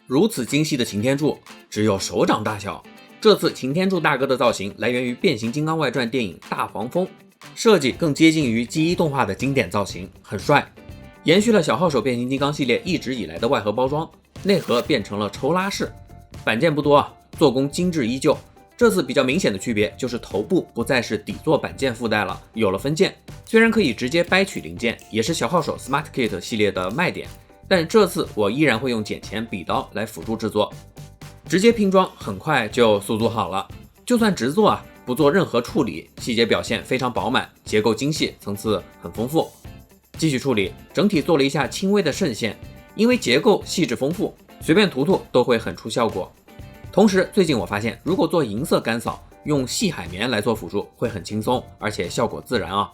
如此精细的擎天柱，只有手掌大小。这次擎天柱大哥的造型来源于《变形金刚外传》电影大黄蜂，设计更接近于 G1 动画的经典造型，很帅。延续了小号手变形金刚系列一直以来的外盒包装，内核变成了抽拉式，板件不多啊，做工精致依旧。这次比较明显的区别就是头部不再是底座板件附带了，有了分件。虽然可以直接掰取零件，也是小号手 Smart Kit 系列的卖点，但这次我依然会用剪钳、笔刀来辅助制作，直接拼装很快就速度好了。就算直做啊，不做任何处理，细节表现非常饱满，结构精细，层次很丰富。继续处理，整体做了一下轻微的渗线，因为结构细致丰富，随便涂涂都会很出效果。同时，最近我发现，如果做银色干扫，用细海绵来做辅助会很轻松，而且效果自然啊。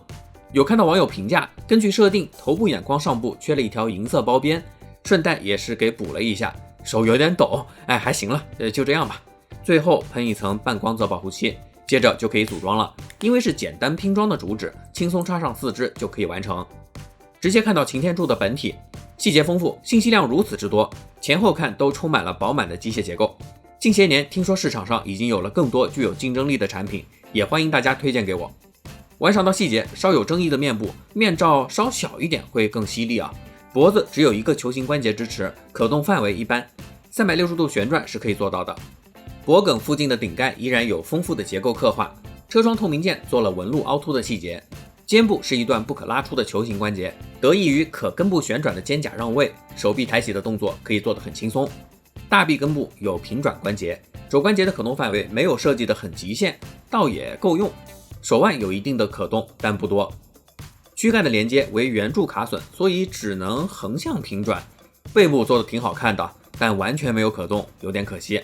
有看到网友评价，根据设定，头部眼眶上部缺了一条银色包边，顺带也是给补了一下，手有点抖，还行了，就这样吧。最后喷一层半光泽保护漆，接着就可以组装了。因为是简单拼装的主旨，轻松插上四肢就可以完成。直接看到擎天柱的本体，细节丰富，信息量如此之多，前后看都充满了饱满的机械结构。近些年听说市场上已经有了更多具有竞争力的产品，也欢迎大家推荐给我。玩赏到细节，稍有争议的面部，面罩稍小一点会更犀利啊。脖子只有一个球形关节支持，可动范围一般，360度旋转是可以做到的。脖梗附近的顶盖依然有丰富的结构刻画，车窗透明件做了纹路凹凸的细节。肩部是一段不可拉出的球形关节，得益于可根部旋转的肩胛让位，手臂抬起的动作可以做得很轻松。大臂根部有平转关节，肘关节的可动范围没有设计得很极限，倒也够用。手腕有一定的可动，但不多。躯干的连接为圆柱卡榫，所以只能横向平转。背部做得挺好看的，但完全没有可动，有点可惜。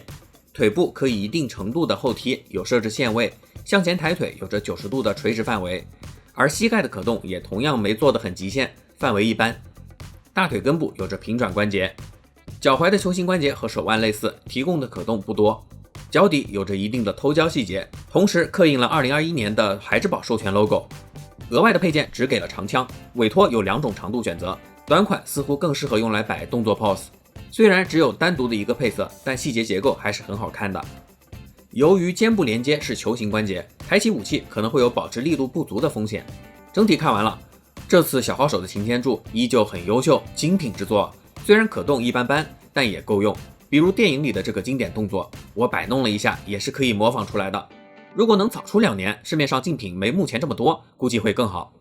腿部可以一定程度的后踢，有设置限位，向前抬腿有着90度的垂直范围。而膝盖的可动也同样没做得很极限，范围一般。大腿根部有着平转关节，脚踝的球形关节和手腕类似，提供的可动不多。脚底有着一定的偷胶细节，同时刻印了2021年的孩之宝授权 logo。额外的配件只给了长枪，委托有2种长度选择，短款似乎更适合用来摆动作 pose。虽然只有单独的一个配色，但细节结构还是很好看的。由于肩部连接是球形关节，抬起武器可能会有保持力度不足的风险。整体看完了，这次小号手的擎天柱依旧很优秀，精品制作。虽然可动一般般，但也够用。比如电影里的这个经典动作，我摆弄了一下，也是可以模仿出来的。如果能早出2年，市面上竞品没目前这么多，估计会更好。